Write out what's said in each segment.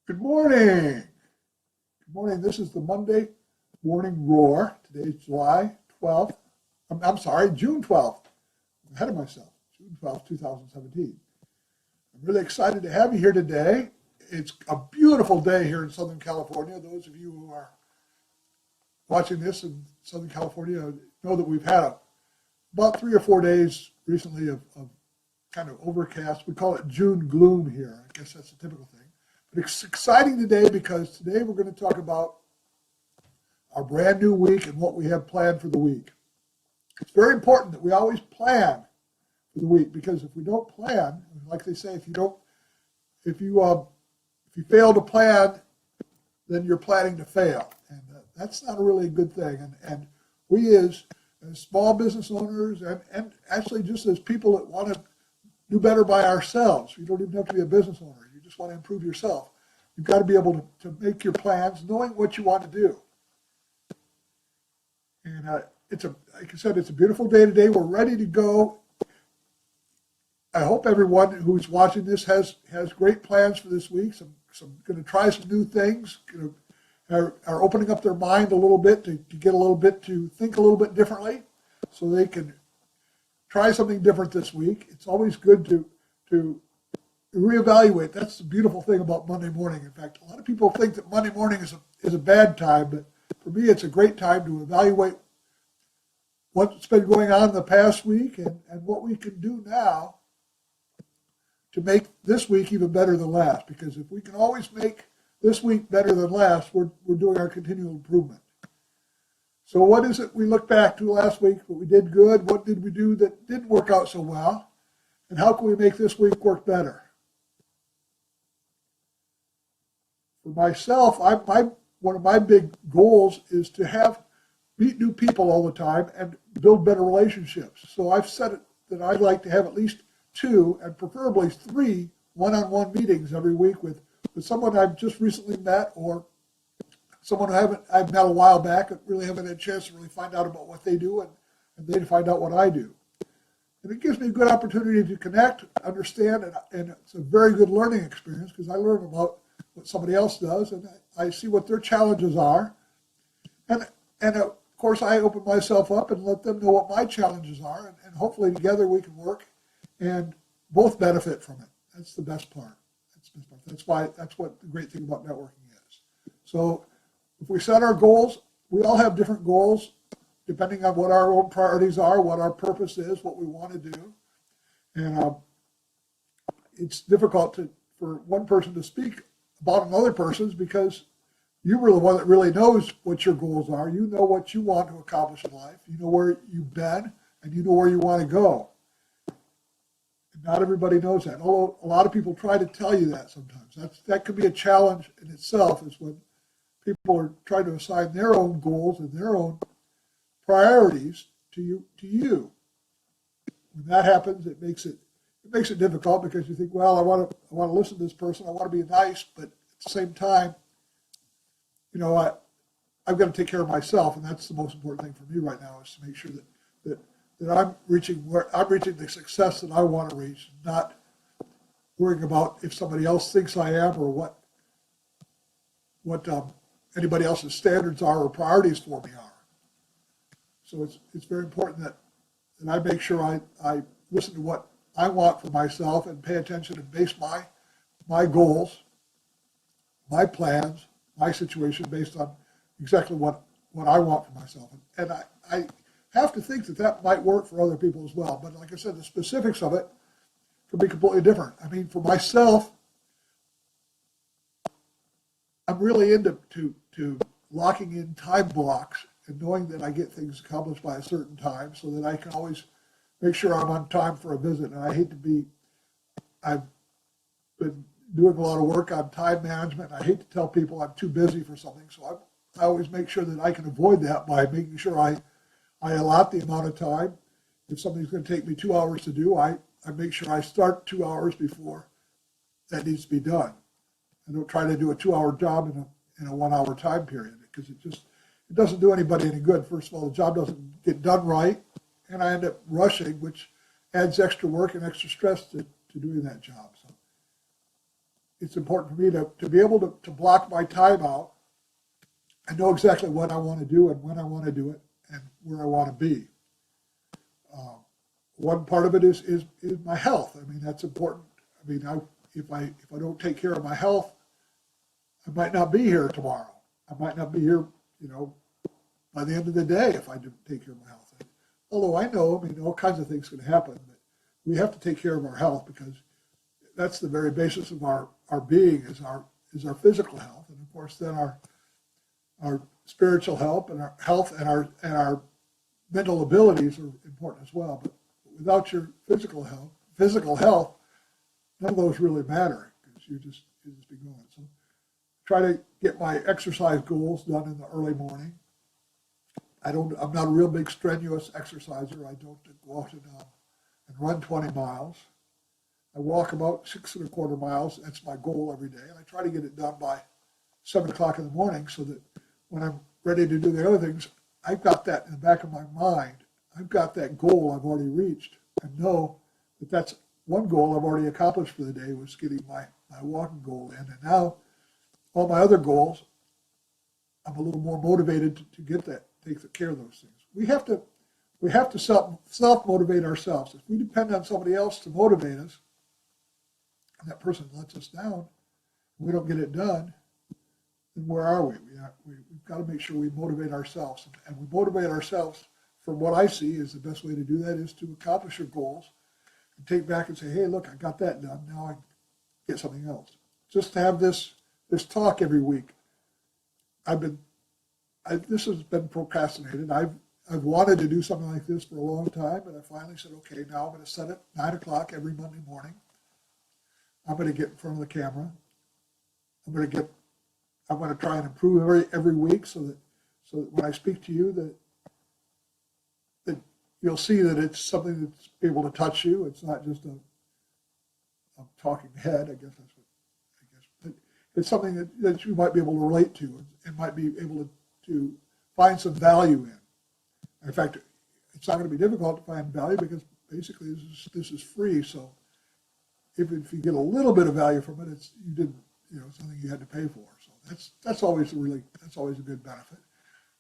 Good morning. Good morning. This is the Monday Morning Roar. Today is July 12th. I'm sorry, June 12th. I'm ahead of myself. June 12th, 2017. I'm really excited to have you here today. It's a beautiful day here in Southern California. Those of you who are watching this in Southern California know that we've had about 3 or 4 days recently of kind of overcast. We call it June gloom here. I guess that's a typical thing. But it's exciting today because today we're going to talk about our brand new week and what we have planned for the week. It's very important that we always plan for the week, because if we don't plan, like they say, if you fail to plan, then you're planning to fail, and that's not a really good thing. And we as small business owners and actually just as people that want to do better by ourselves, you don't even have to be a business owner. You just want to improve yourself. You've got to be able to make your plans, knowing what you want to do. And like I said, it's a beautiful day today. We're ready to go. I hope everyone who's watching this has great plans for this week. Some going to try some new things. Are opening up their mind a little bit to get a little bit to think a little bit differently, so they can try something different this week. It's always good to reevaluate. That's the beautiful thing about Monday morning. In fact, a lot of people think that Monday morning is a bad time, but for me, it's a great time to evaluate what's been going on in the past week and what we can do now to make this week even better than last. Because if we can always make this week better than last, we're doing our continual improvement. So what is it we look back to last week? What we did good? What did we do that didn't work out so well? And how can we make this week work better? For myself, one of my big goals is to meet new people all the time and build better relationships. So I've said it that I'd like to have at least 2 and preferably 3 one-on-one meetings every week with someone I've just recently met, or someone I've met a while back and really haven't had a chance to really find out about what they do, and they find out what I do. And it gives me a good opportunity to connect, understand, and it's a very good learning experience because I learn about what somebody else does, and I see what their challenges are. And of course, I open myself up and let them know what my challenges are, and hopefully together we can work and both benefit from it. That's the best part. That's what the great thing about networking is. So if we set our goals, we all have different goals depending on what our own priorities are, what our purpose is, what we want to do. And it's difficult for one person to speak about another person's because you were the one that really knows what your goals are. You know what you want to accomplish in life. You know where you've been, and you know where you want to go. And not everybody knows that, although a lot of people try to tell you that sometimes. That could be a challenge in itself, is when people are trying to assign their own goals and their own priorities to you. When that happens, it makes it difficult, because you think, well, I want to listen to this person, I want to be nice, but at the same time, I've got to take care of myself, and that's the most important thing for me right now, is to make sure that I'm reaching the success that I want to reach, not worrying about if somebody else thinks I am, or what anybody else's standards are or priorities for me are. So it's very important that I make sure I listen to what I want for myself and pay attention and base my goals, my plans, my situation based on exactly what I want for myself. And I have to think that might work for other people as well. But like I said, the specifics of it could be completely different. I mean, for myself, I'm really into locking in time blocks and knowing that I get things accomplished by a certain time, so that I can always make sure I'm on time for a visit. And I've been doing a lot of work on time management. I hate to tell people I'm too busy for something, so I always make sure that I can avoid that by making sure I allot the amount of time. If something's going to take me 2 hours to do, I make sure I start 2 hours before that needs to be done. I don't try to do a 2-hour job in a 1-hour time period, because it doesn't do anybody any good. First of all, the job doesn't get done right, and I end up rushing, which adds extra work and extra stress to doing that job. So it's important for me to be able to block my time out. I know exactly what I want to do and when I want to do it and where I want to be. One part of it is my health. I mean, that's important. I mean, if I don't take care of my health, I might not be here tomorrow. I might not be here, by the end of the day if I didn't take care of my health. Although I know, all kinds of things can happen, but we have to take care of our health because that's the very basis of our being is our physical health, and of course then our spiritual health and our mental abilities are important as well. But without your physical health, none of those really matter because you just be going. So try to get my exercise goals done in the early morning. I'm not a real big strenuous exerciser. I don't go out and run 20 miles. I walk about 6.25 miles. That's my goal every day. And I try to get it done by 7 o'clock in the morning so that when I'm ready to do the other things, I've got that in the back of my mind. I've got that goal I've already reached and know that that's one goal I've already accomplished for the day was getting my walking goal in. And now all my other goals, I'm a little more motivated to get that, take care of those things. We have to self-motivate ourselves. If we depend on somebody else to motivate us, and that person lets us down, and we don't get it done, then where are we? We've got to make sure we motivate ourselves. And we motivate ourselves, from what I see, is the best way to do that is to accomplish your goals and take back and say, hey, look, I got that done. Now I get something else. Just to have this talk every week. This has been procrastinated. I've wanted to do something like this for a long time, but I finally said, okay, now I'm going to set it 9 o'clock every Monday morning. I'm going to get in front of the camera. I'm going to try and improve every week so that when I speak to you that you'll see that it's something that's able to touch you. It's not just a talking head. But it's something that you might be able to relate to and might be able to find some value in. In fact, it's not going to be difficult to find value because basically this is free. So if you get a little bit of value from it, it's something you had to pay for. So that's always a good benefit.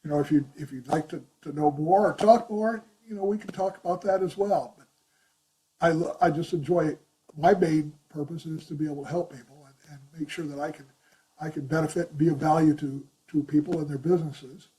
If you'd like to know more or talk more, we can talk about that as well. But I just enjoy my main purpose is to be able to help people and make sure that I can benefit and be of value to people and their businesses,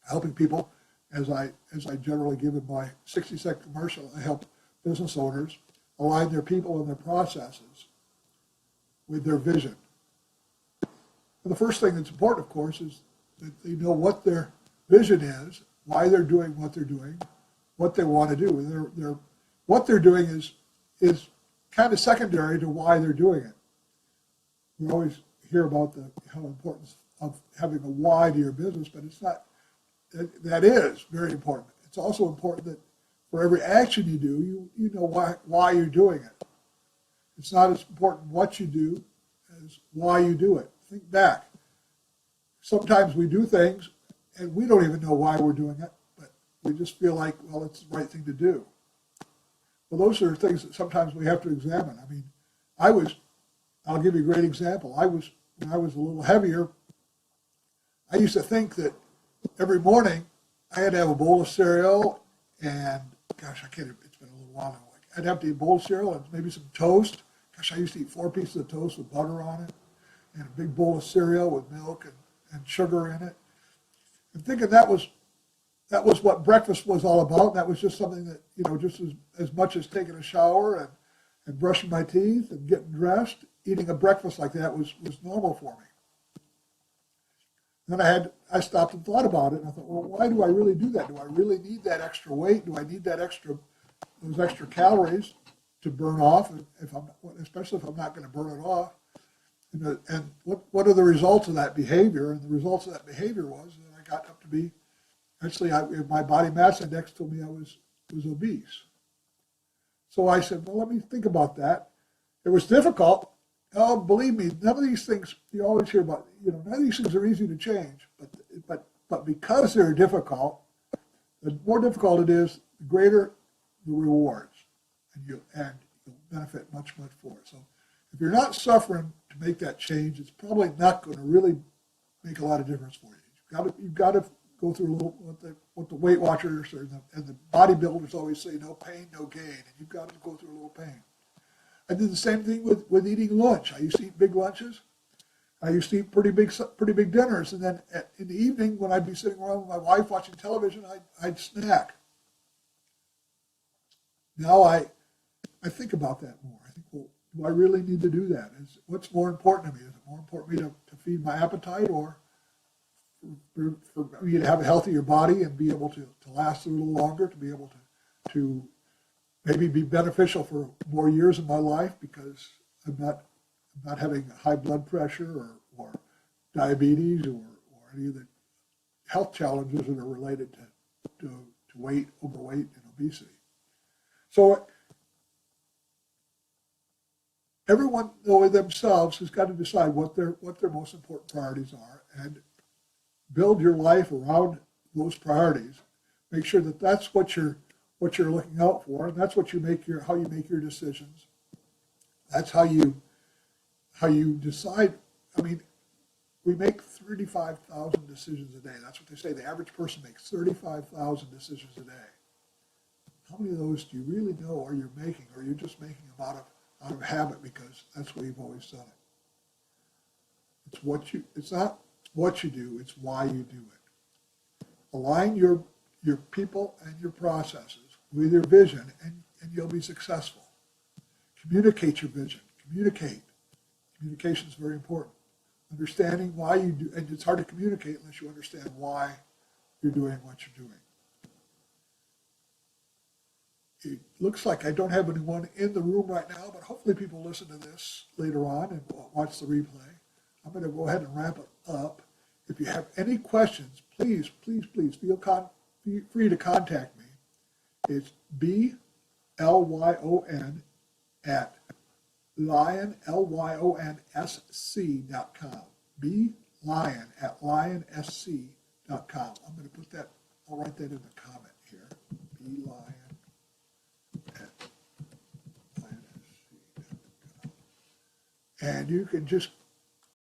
helping people. As I generally give in my 60-second commercial, I help business owners align their people and their processes with their vision. And the first thing that's important, of course, is that they know what their vision is, why they're doing what they're doing, what they want to do. What they're doing is kind of secondary to why they're doing it. We always hear about how important of having a why to your business, but it's not. That is very important. It's also important that for every action you do, you know why you're doing it. It's not as important what you do as why you do it. Think back. Sometimes we do things and we don't even know why we're doing it, but we just feel like, well, it's the right thing to do. Well, those are things that sometimes we have to examine. I mean, I'll give you a great example. When I was a little heavier, I used to think that every morning I had to have a bowl of cereal and, it's been a little while now. I'd have to eat a bowl of cereal and maybe some toast. I used to eat 4 pieces of toast with butter on it and a big bowl of cereal with milk and sugar in it. And thinking that was what breakfast was all about. That was just something that, just as much as taking a shower and brushing my teeth and getting dressed, eating a breakfast like that was normal for me. Then I stopped and thought about it, and I thought, well, why do I really do that? Do I really need that extra weight? Do I need those extra calories to burn off, especially if I'm not going to burn it off? And what are the results of that behavior? And the results of that behavior was that I got up to be, my body mass index told me I was obese. So I said, well, let me think about that. It was difficult. Oh, believe me, none of these things you always hear about. None of these things are easy to change. But because they're difficult, the more difficult it is, the greater the rewards, and you'll benefit much more. So If you're not suffering to make that change, it's probably not going to really make a lot of difference for you. You've got to go through a little what the Weight Watchers and the bodybuilders always say: no pain, no gain. And you've got to go through a little pain. I did the same thing with eating lunch. I used to eat big lunches. I used to eat pretty big dinners, and then in the evening when I'd be sitting around with my wife watching television, I'd snack. Now I think about that more. I think, well, do I really need to do that? What's more important to me? Is it more important to me to feed my appetite, or for me to have a healthier body and be able to last a little longer, to be able to maybe be beneficial for more years of my life because I'm not having high blood pressure or diabetes or any of the health challenges that are related to weight, overweight, and obesity. So everyone, though, themselves has got to decide what their most important priorities are and build your life around those priorities. Make sure that that's what you're looking out for, and that's how you make your decisions. That's how you decide. I mean, we make 35,000 decisions a day. That's what they say. The average person makes 35,000 decisions a day. How many of those do you really know are you making, or are you just making them out of habit because that's the way you've always done it? It's not what you do, it's why you do it. Align your people and your processes with your vision, and you'll be successful. Communicate your vision. Communication is very important. Understanding why you do, and it's hard to communicate unless you understand why you're doing what you're doing. It looks like I don't have anyone in the room right now, but hopefully people listen to this later on and watch the replay. I'm going to go ahead and wrap it up. If you have any questions, please feel free to contact me. It's BLYON at Lyon, LYONSC.com. BLyon at LYONSC.com. I'm going to put that, I'll write that in the comment here. BLyon at LYONSC.com. And you can just